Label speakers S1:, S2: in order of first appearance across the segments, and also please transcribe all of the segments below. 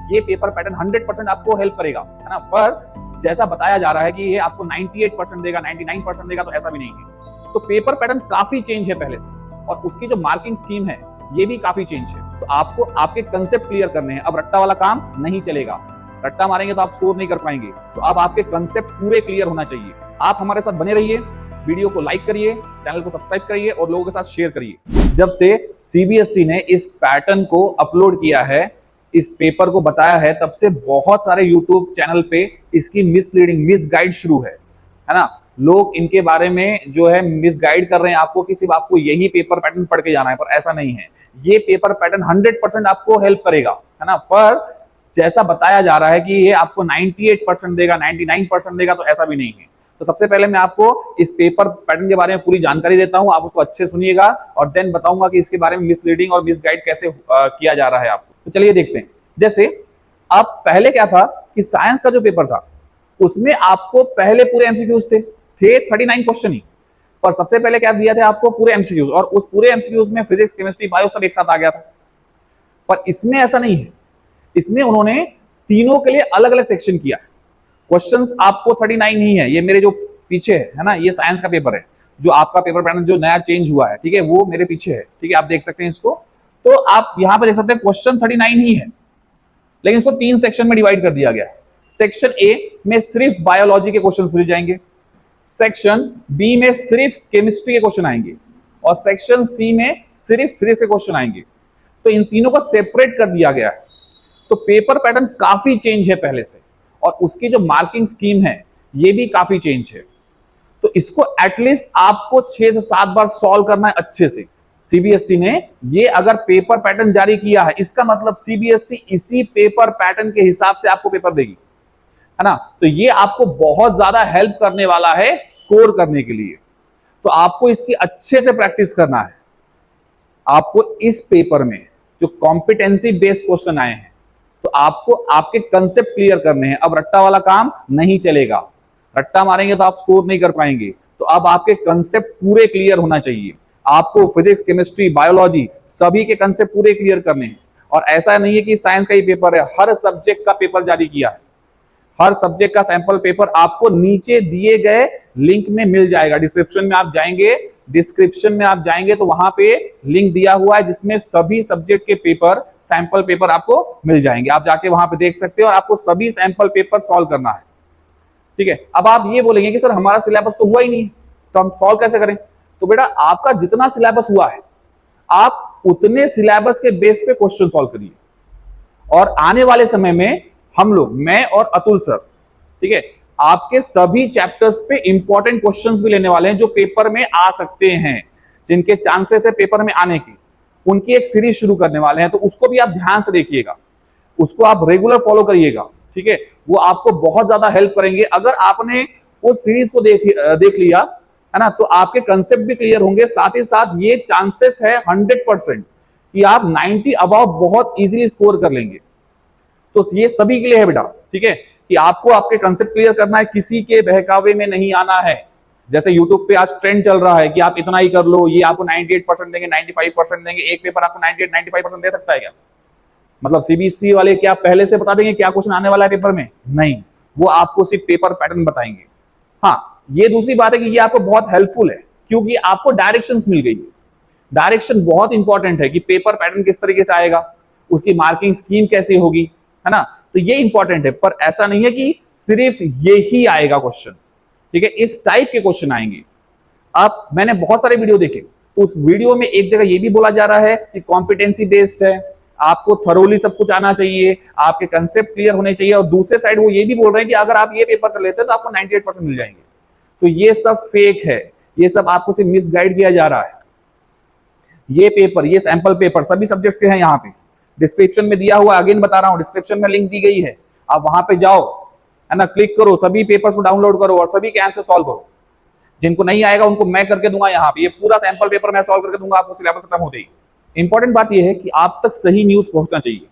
S1: ये paper pattern 100% आपको help करेगा, है ना। पर जैसा बताया जा रहा है कि ये आपको 98% देगा, 99% देगा, तो ऐसा भी नहीं है। तो पेपर पैटर्न काफी चेंज है पहले से, और उसकी जो मार्किंग स्कीम है ये भी काफी चेंज है। तो आपको आपके कंसेप्ट क्लियर करने हैं। अब रट्टा वाला काम नहीं चलेगा, रट्टा मारेंगे तो आप स्कोर नहीं कर पाएंगे। तो अब आपके कंसेप्ट पूरे क्लियर होना चाहिए। आप हमारे साथ बने रहिए, वीडियो को लाइक करिए, चैनल को सब्सक्राइब करिए और लोगों के साथ शेयर करिए। जब से सीबीएसई ने इस पैटर्न को अपलोड किया है, इस पेपर को बताया है, तब से बहुत सारे यूट्यूब चैनल पे इसकी मिसलीडिंग, मिसगाइड शुरू है ना। लोग इनके बारे में जो है मिसगाइड कर रहे हैं आपको कि सिर्फ आपको यही पेपर पैटर्न पढ़ के जाना है, पर ऐसा नहीं है। ये पेपर पैटर्न 100% आपको हेल्प करेगा, है ना। पर जैसा बताया जा रहा है कि ये आपको 98% देगा, 99% देगा, तो ऐसा भी नहीं है। तो सबसे पहले मैं आपको इस पेपर पैटर्न के बारे में पूरी जानकारी देता हूं, आप उसको अच्छे सुनिएगा, और देन बताऊंगा कि इसके बारे में मिसलीडिंग और मिसगाइड कैसे किया जा रहा है आपको। तो चलिए देखते हैं। जैसे अब पहले क्या था कि साइंस का जो पेपर था उसमें आपको पहले पूरे एमसीक्यूज थे 39 क्वेश्चन ही, पर सबसे पहले क्या दिया था आपको, पूरे एमसीक्यूज, और उस पूरे एमसीक्यूज में फिजिक्स, केमिस्ट्री, बायो सब एक साथ आ गया था। पर इसमें ऐसा नहीं है, इसमें उन्होंने तीनों के लिए अलग अलग सेक्शन किया। क्वेश्चंस आपको 39 नहीं है, ये मेरे जो पीछे है ना, ये साइंस का पेपर है, जो आपका पेपर पैटर्न जो नया चेंज हुआ है, ठीक है, वो मेरे पीछे है, ठीक है, आप देख सकते हैं इसको। तो आप यहां पर देख सकते हैं क्वेश्चन 39 ही है, लेकिन इसको 3 सेक्शन में डिवाइड कर दिया गया है। सेक्शन ए में सिर्फ बायोलॉजी के क्वेश्चन पूछे जाएंगे, सेक्शन बी में सिर्फ केमिस्ट्री के क्वेश्चन आएंगे, और सेक्शन सी में सिर्फ फिजिक्स के क्वेश्चन आएंगे। तो इन तीनों को सेपरेट कर दिया गया है। तो पेपर पैटर्न काफी चेंज है पहले से, और उसकी जो मार्किंग स्कीम है ये भी काफी चेंज है। तो इसको एटलीस्ट आपको 6 से 7 बार सॉल्व करना है अच्छे से। सीबीएसई ने ये अगर पेपर पैटर्न जारी किया है, इसका मतलब सीबीएसई इसी पेपर पैटर्न के हिसाब से आपको पेपर देगी, है ना। तो ये आपको बहुत ज्यादा हेल्प करने वाला है स्कोर करने के लिए। तो आपको इसकी अच्छे से प्रैक्टिस करना है। आपको इस पेपर में जो कॉम्पिटेंसी बेस्ड क्वेश्चन आए हैं, तो आपको आपके कंसेप्ट क्लियर करने हैं। अब रट्टा वाला काम नहीं चलेगा, रट्टा मारेंगे तो आप स्कोर नहीं कर पाएंगे। तो अब आपके कंसेप्ट पूरे क्लियर होना चाहिए। आपको फिजिक्स, केमिस्ट्री, बायोलॉजी सभी के कंसेप्ट पूरे क्लियर करने हैं। और ऐसा नहीं है कि साइंस का ही पेपर है, हर सब्जेक्ट का पेपर जारी किया है। हर सब्जेक्ट का सैंपल पेपर आपको नीचे दिए गए लिंक में मिल जाएगा। डिस्क्रिप्शन में आप जाएंगे तो वहां पे लिंक दिया हुआ है, जिसमें सभी सब्जेक्ट के पेपर, सैंपल पेपर आपको मिल जाएंगे। आप जाके वहां पे देख सकते हो, और आपको सभी सैंपल पेपर सॉल्व करना है, ठीक है। अब आप ये बोलेंगे कि सर हमारा सिलेबस तो हुआ ही नहीं, तो हम सॉल्व कैसे करें। तो बेटा आपका जितना सिलेबस हुआ है, आप उतने सिलेबस के बेस पे क्वेश्चन सॉल्व करिए। और आने वाले समय में हम लोग, मैं और अतुल सर, ठीक है, आपके सभी चैप्टर्स पे इंपॉर्टेंट क्वेश्चंस भी लेने वाले हैं, जो पेपर में आ सकते हैं, जिनके चांसेस है पेपर में आने की, उनकी एक सीरीज शुरू करने वाले हैं। तो उसको भी आप ध्यान से देखिएगा, उसको आप रेगुलर फॉलो करिएगा, ठीक है। वो आपको बहुत ज्यादा हेल्प करेंगे। अगर आपने उस सीरीज को देख लिया, है ना, तो आपके कंसेप्ट भी क्लियर होंगे। साथ ही साथ ये चांसेस है 100% कि आप 90 अबव बहुत इजीली स्कोर कर लेंगे। तो ये सभी के लिए है बेटा, ठीक है, कि आपको आपके कंसेप्ट क्लियर करना है, किसी के बहकावे में नहीं आना है। जैसे यूट्यूब पे आज ट्रेंड चल रहा है कि आप इतना ही कर लो, ये आपको 98% देंगे, 95% देंगे। एक पेपर आपको 98-95% दे सकता है क्या? मतलब सीबीएसई वाले क्या पहले से बता देंगे क्या क्वेश्चन आने वाला है पेपर में? नहीं, वो आपको सिर्फ पेपर पैटर्न बताएंगे। हाँ, ये दूसरी बात है कि ये आपको बहुत हेल्पफुल है, क्योंकि आपको डायरेक्शंस मिल गई है। डायरेक्शन बहुत इंपॉर्टेंट है कि पेपर पैटर्न किस तरीके से आएगा, उसकी मार्किंग स्कीम कैसे होगी, है ना। तो ये इंपॉर्टेंट है। पर ऐसा नहीं है कि सिर्फ ये ही आएगा क्वेश्चन, ठीक है, इस टाइप के क्वेश्चन आएंगे। अब मैंने बहुत सारे वीडियो देखे, तो उस वीडियो में एक जगह ये भी बोला जा रहा है कि कॉम्पिटेंसी बेस्ड है, आपको थरोली सब कुछ आना चाहिए, आपके कंसेप्ट क्लियर होने चाहिए। और दूसरे साइड वो ये भी बोल रहे हैं कि अगर आप ये पेपर कर लेते हैं तो आपको 98% मिल जाएंगे। तो ये सब फेक है, ये सब आपको सिर्फ मिसगाइड किया जा रहा है। ये पेपर, ये सैंपल पेपर सभी सब्जेक्ट्स के हैं, यहाँ पे डिस्क्रिप्शन में दिया हुआ, अगेन बता रहा हूं, डिस्क्रिप्शन में लिंक दी गई है, आप वहां पे जाओ, है ना, क्लिक करो, सभी पेपर्स को डाउनलोड करो और सभी के आंसर सॉल्व करो। जिनको नहीं आएगा उनको मैं करके दूंगा, यहाँ पे ये पूरा सैंपल पेपर मैं सॉल्व करके दूंगा आपको, सिलेबस खत्म होते ही। इंपॉर्टेंट बात यह है कि आप तक सही न्यूज पहुंचना चाहिए।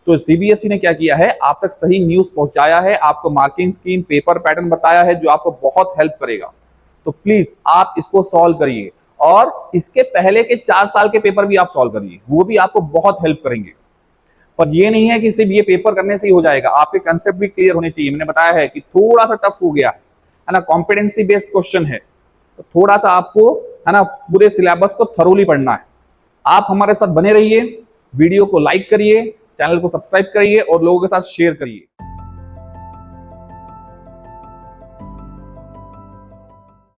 S1: तो सीबीएसई ने क्या किया है, आप तक सही न्यूज पहुंचाया है, आपको मार्किंग स्कीम, पेपर पैटर्न बताया है, जो आपको बहुत हेल्प करेगा। तो प्लीज आप इसको सॉल्व करिए, और इसके पहले के 4 साल के पेपर भी आप सॉल्व करिए, वो भी आपको बहुत हेल्प करेंगे। पर ये नहीं है कि सिर्फ ये पेपर करने से ही हो जाएगा, आपके कंसेप्ट भी क्लियर होने चाहिए। मैंने बताया है कि थोड़ा सा टफ हो गया है ना, कॉम्पिटेंसी बेस्ड क्वेश्चन है, तो थोड़ा सा आपको है ना पूरे सिलेबस को थरोली पढ़ना है। आप हमारे साथ बने रहिए, वीडियो को लाइक करिए, चैनल को सब्सक्राइब करिए और लोगों के साथ शेयर करिए।